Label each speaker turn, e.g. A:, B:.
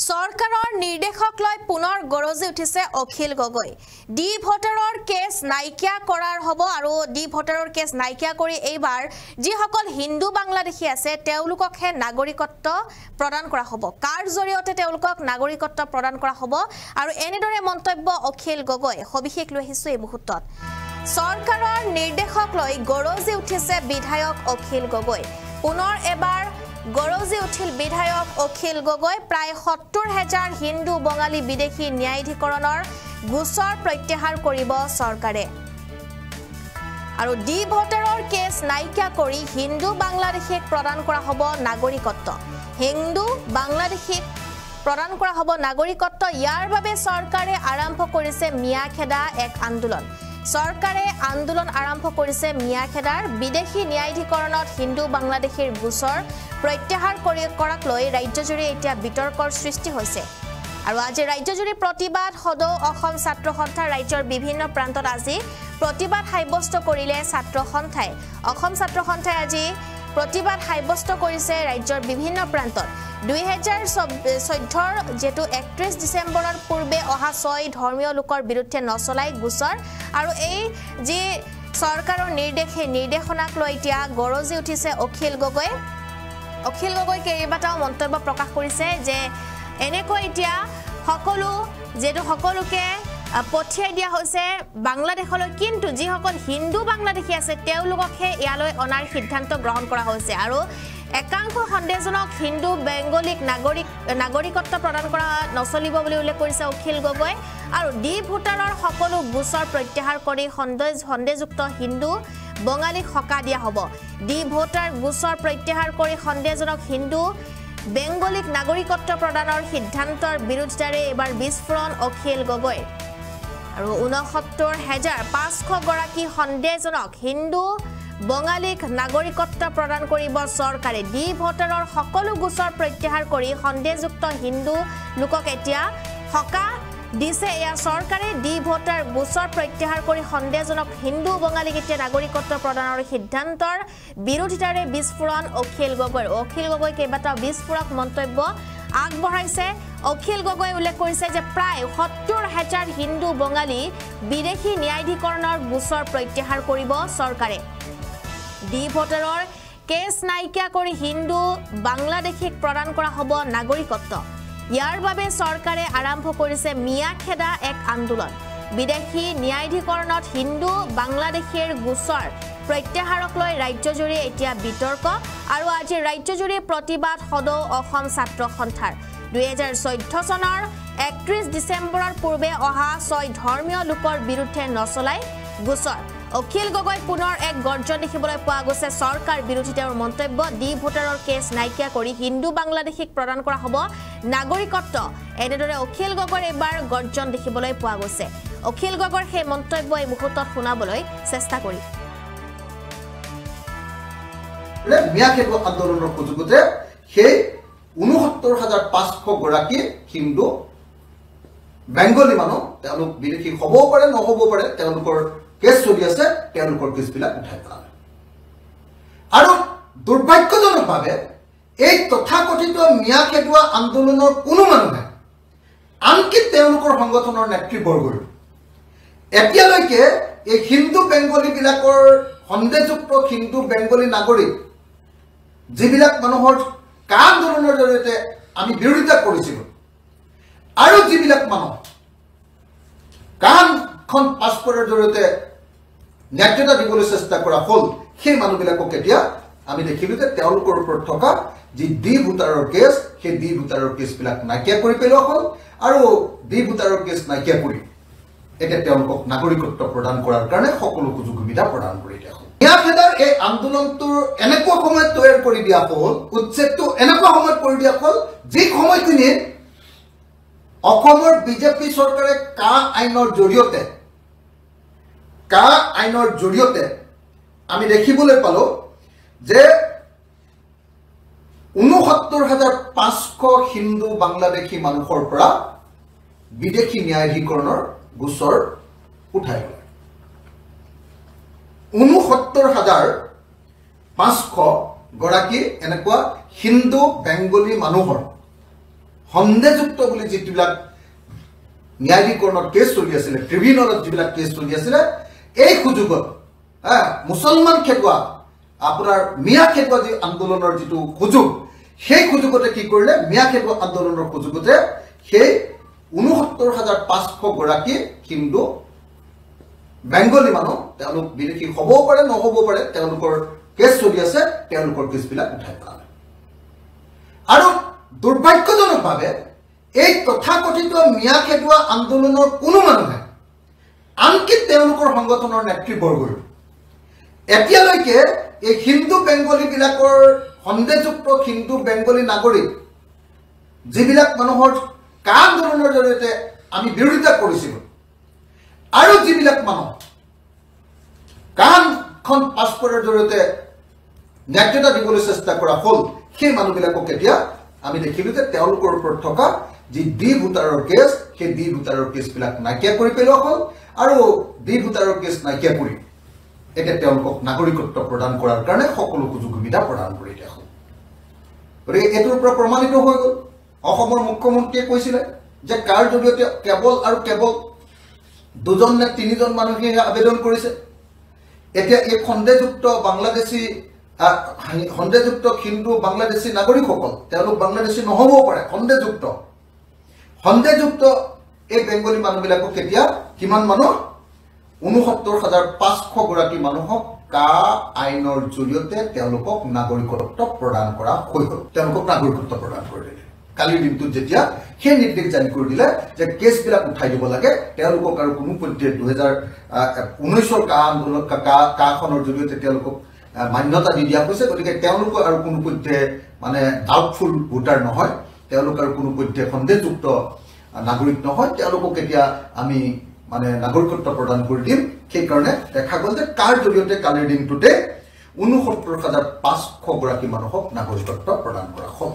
A: চৰকাৰৰ নিৰ্দেশক লৈ পুনৰ গৰজি উঠিছে অখিল গগৈ ডি ভোটাৰৰ কেছ নাইকিয়া কৰাৰ হ'ব আৰু ডি ভোটাৰৰ কেছ নাইকিয়া কৰি এইবাৰ যিসকল হিন্দু বাংলাদেশী আছে তেওঁলোককহে নাগৰিকত্ব প্ৰদান কৰা হ'ব কাৰ জৰিয়তে তেওঁলোকক নাগৰিকত্ব প্ৰদান কৰা হ'ব আৰু এনেদৰে মন্তব্য অখিল গগৈ সবিশেষ লৈ আহিছো এই মুহূৰ্তত চৰকাৰৰ নিৰ্দেশক লৈ গৰজি উঠিছে বিধায়ক অখিল গগৈ পুনৰ এবাৰ গৰজি উঠিল বিধায়ক অখিল গগৈ প্ৰায় ৭০,০০০ হিন্দু বঙালী বিদেশী ন্যায়াধিকৰণৰ গোচৰ প্ৰত্যাহাৰ কৰিব চৰকাৰে আৰু ডি ভোটাৰৰ কেছ নাইকিয়া কৰি হিন্দু বাংলাদেশীক প্ৰদান কৰা হ'ব নাগৰিকত্ব হিন্দু বাংলাদেশীক প্ৰদান কৰা হ'ব নাগৰিকত্ব ইয়াৰ বাবে চৰকাৰে আৰম্ভ কৰিছে মিয়াখেদা এক আন্দোলন চৰকাৰে আন্দোলন আৰম্ভ কৰিছে মিয়াখেদাৰ বিদেশী ন্যায়াধিকৰণত হিন্দু বাংলাদেশীৰ গোচৰ প্ৰত্যাহাৰ কৰাক লৈ ৰাজ্যজুৰি এতিয়া বিতৰ্কৰ সৃষ্টি হৈছে আৰু আজি ৰাজ্যজুৰি প্ৰতিবাদ সদৌ অসম ছাত্ৰ সন্থা ৰাজ্যৰ বিভিন্ন প্ৰান্তত আজি প্ৰতিবাদ সাব্যস্ত কৰিলে ছাত্ৰ সন্থাই অসম ছাত্ৰ সন্থাই আজি প্ৰতিবাদ সাব্যস্ত কৰিছে ৰাজ্যৰ বিভিন্ন প্ৰান্তত 2014 যেটো 31 ডিসেম্বৰৰ পূৰ্বে অহা 6 ধৰ্মীয় লোকৰ বিৰুদ্ধে নচলাই গোচৰ আৰু এই যি চৰকাৰৰ নিৰ্দেশনাক লৈ এতিয়া গৰজি উঠিছে অখিল গগৈ কেইবাটাও মন্তব্য প্ৰকাশ কৰিছে যে এনেকৈ এতিয়া সকলোকে পঠিয়াই দিয়া হৈছে বাংলাদেশলৈ কিন্তু যিসকল হিন্দু বাংলাদেশী আছে তেওঁলোককহে ইয়ালৈ অনাৰ সিদ্ধান্ত গ্ৰহণ কৰা হৈছে আৰু একাংশ সন্দেহজনক হিন্দু বেংগলীক নাগৰিকত্ব প্ৰদান কৰা নচলিব বুলি উল্লেখ কৰিছে অখিল গগৈ আৰু ডি ভোটাৰৰ সকলো গোচৰ প্ৰত্যাহাৰ কৰি সন্দেহযুক্ত হিন্দু বঙালীক হকা দিয়া হ'ব ডি ভোটাৰ গোচৰ প্ৰত্যাহাৰ কৰি সন্দেহজনক হিন্দু বেংগলীক নাগৰিকত্ব প্ৰদানৰ সিদ্ধান্তৰ বিৰুদ্ধে এবাৰ বিস্ফোৰণ অখিল গগৈ আৰু ৬৯,৫০০ গৰাকী সন্দেহজনক হিন্দু বঙালীক নাগৰিকত্ব প্ৰদান কৰিব চৰকাৰে ডি ভোটাৰৰ সকলো গোচৰ প্ৰত্যাহাৰ কৰি সন্দেহযুক্ত হিন্দু লোকক এতিয়া হকা দিছে এয়া চৰকাৰে ডি ভোটাৰ গোচৰ প্ৰত্যাহাৰ কৰি সন্দেহজনক হিন্দু বঙালীক এতিয়া নাগৰিকত্ব প্ৰদানৰ সিদ্ধান্তৰ বিৰোধিতাৰে বিস্ফোৰণ অখিল গগৈ কেইবাটাও বিস্ফোৰক মন্তব্য আগবঢ়াইছে অখিল গগৈ উল্লেখ কৰিছে যে প্ৰায় ৭০,০০০ হিন্দু বঙালী বিদেশী ন্যায়াধিকৰণৰ গোচৰ প্ৰত্যাহাৰ কৰিব চৰকাৰে ডি ভোটাৰৰ কেছ নাইকিয়া কৰি হিন্দু বাংলাদেশীক প্ৰদান কৰা হ'ব নাগৰিকত্ব ইয়াৰ বাবে চৰকাৰে আৰম্ভ কৰিছে মিয়াখেদা এক আন্দোলন বিদেশী ন্যায়াধিকৰণত হিন্দু বাংলাদেশীৰ গোচৰ প্ৰত্যাহাৰক লৈ ৰাজ্যজুৰি এতিয়া বিতৰ্ক আৰু আজি ৰাজ্যজুৰি প্ৰতিবাদ সদৌ অসম ছাত্ৰ সন্থাৰ 2014 চনৰ 31 ডিসেম্বৰৰ পূৰ্বে অহা 6 ধৰ্মীয় লোকৰ বিৰুদ্ধে নচলাই গোচৰ অখিল গগৈ পুনৰ এক গৰ্জন দেখিবলৈ পোৱা গৈছে চৰকাৰ বিৰোধী তেওঁৰ মন্তব্য ডি ভোটাৰৰ কেছ নাইকিয়া কৰি হিন্দু বাংলাদেশীক প্ৰদান কৰা হ'ব নাগৰিকত্ব এনেদৰে অখিল গগৈৰ এবাৰ গৰ্জন দেখিবলৈ পোৱা গৈছে অখিল গগৈৰ সেই মন্তব্য এই মুহূৰ্তত শুনাবলৈ চেষ্টা কৰি
B: মিয়াখেদা আন্দোলনৰ সুযোগতে সেই ৬৯,৫০০ গৰাকী হিন্দু বেংগলী মানুহ তেওঁলোক বিদেশী হ'ব পাৰে নহ'ব পাৰে তেওঁলোকৰ কেছ চলি আছে তেওঁলোকৰ কেছবিলাক উঠাই পেলালে আৰু দুৰ্ভাগ্যজনকভাৱে এই তথাকথিত মিয়াখেদা আন্দোলনৰ কোনো মানুহে আনকি তেওঁলোকৰ সংগঠনৰ নেতৃবৰ্গৰ এতিয়ালৈকে এই হিন্দু বেংগলীবিলাকৰ সন্দেহযুক্ত হিন্দু বেংগলী নাগৰিক যিবিলাক মানুহৰ আন্দোলনৰ জৰিয়তে আমি বিৰোধিতা কৰিছিলোঁ আৰু যিবিলাক মানুহ কামখন পাছপৰ্টৰ জৰিয়তে ন্যায্যতা দিবলৈ চেষ্টা কৰা হ'ল সেই মানুহবিলাকক এতিয়া আমি দেখিলোঁ যে তেওঁলোকৰ ওপৰত থকা যি ডি ভোটাৰৰ কেছ সেই ডি ভোটাৰৰ কেছবিলাক নাইকিয়া কৰি পেলোৱা হ'ল আৰু ডি ভোটাৰৰ কেছ নাইকিয়া কৰি এতিয়া তেওঁলোকক নাগৰিকত্ব প্ৰদান কৰাৰ কাৰণে সকলো সুযোগ সুবিধা প্ৰদান কৰি দিয়া হ'ল মিয়াখেদাৰ এই আন্দোলনটোৰ এনেকুৱা সময়ত তৈয়াৰ কৰি দিয়া হ'ল উচ্ছেদটো এনেকুৱা সময়ত কৰি দিয়া হ'ল যি সময়খিনি অসমৰ বিজেপি চৰকাৰে কা আইনৰ জৰিয়তে আমি দেখিবলৈ পালো যে ৬৯,৫০০ হিন্দু বাংলাদেশী মানুহৰ পৰা বিদেশী ন্যায়াধিকৰণৰ গোচৰ উঠাই লয় ৬৯,৫০০ গৰাকী এনেকুৱা হিন্দু বেংগলী মানুহৰ সন্দেহযুক্ত বুলি যিবিলাক ন্যায়াধিকৰণত কেছ চলি আছিলে, ট্ৰিবিউনেলত যিবিলাক কেছ চলি আছিলে, এই সুযোগত মুছলমান খেদুৱা আপোনাৰ মিয়া খেদুৱা যি আন্দোলনৰ যিটো সুযোগ, সেই সুযোগতে কি কৰিলে, মিয়া খেদুৱা আন্দোলনৰ সুযোগতে সেই ৬৯,৫০০ গৰাকী হিন্দু বেংগলী মানুহ, তেওঁলোক বিদেশী হ'বও পাৰে নহ'বও পাৰে, তেওঁলোকৰ কেছ চলি আছে, তেওঁলোকৰ কেছবিলাক উঠাই পেলালে। আৰু দুৰ্ভাগ্যজনকভাৱে এই তথাকথিত মিয়া খেদুৱা আন্দোলনৰ কোনো মানুহে, আনকি তেওঁলোকৰ সংগঠনৰ নেতৃবৰ্গৰ এতিয়ালৈকে এই হিন্দু বেংগলীবিলাকৰ সন্দেহযুক্ত হিন্দু বেংগলী নাগৰিক যিবিলাক মানুহৰ কা আন্দোলনৰ জৰিয়তে আমি বিৰোধিতা কৰিছিলোঁ, আৰু যিবিলাক মানুহ কামখন পাছ কৰাৰ জৰিয়তে ন্যায্যতা দিবলৈ চেষ্টা কৰা হ'ল, সেই মানুহবিলাকক এতিয়া আমি দেখিলোঁ যে তেওঁলোকৰ ওপৰত থকা যি ডি ভোটাৰৰ কেছ, সেই ডি ভোটাৰৰ কেছবিলাক নাইকিয়া কৰি পেলোৱা হ'ল। আৰু ডি ভোটাৰৰ কেছ নাইকিয়া কৰি এতিয়া তেওঁলোকক নাগৰিকত্ব প্ৰদান কৰাৰ কাৰণে সকলো সুযোগ সুবিধা প্ৰদান কৰি দিয়া হ'ল। গতিকে এইটোৰ পৰা প্ৰমাণিত হৈ গ'ল, অসমৰ মুখ্যমন্ত্ৰীয়ে কৈছিলে যে কাৰ জৰিয়তে কেৱল আৰু কেৱল 2জন নে 3জন মানুহে আবেদন কৰিছে। এতিয়া এই সন্দেহযুক্ত হিন্দু বাংলাদেশী নাগৰিকসকল, তেওঁলোক বাংলাদেশী নহ'বও পাৰে, সন্দেহযুক্ত এই বেংগলী মানুহবিলাকক এতিয়া কিমান মানুহ, ৬৯,৫০০ গৰাকী মানুহক কা আইনৰ জৰিয়তে তেওঁলোকক নাগৰিকত্ব প্ৰদান কৰা হৈ গ'ল, তেওঁলোকক নাগৰিকত্ব প্ৰদান কৰি দিলে। কালিৰ দিনটোত যেতিয়া সেই নিৰ্দেশ জাৰি কৰি দিলে যে কেছবিলাক উঠাই দিব লাগে, তেওঁলোকক আৰু কোনো পধ্যে 2019ৰ কা আন্দোলন কাখনৰ জৰিয়তে তেওঁলোকক মান্যতা দি দিয়া হৈছে। গতিকে তেওঁলোক আৰু কোনো পধ্যে মানে ডাউটফুল ভোটাৰ নহয়, তেওঁলোক আৰু কোনো পধ্যে সন্দেহযুক্ত নাগৰিক নহয়, তেওঁলোকক এতিয়া আমি মানে নাগৰিকত্ব প্ৰদান কৰি দিম। সেইকাৰণে দেখা গ'ল যে কাৰ জৰিয়তে কালিৰ দিনটোতে ৬৯,৫০০ গৰাকী মানুহক নাগৰিকত্ব প্ৰদান কৰা হ'ল।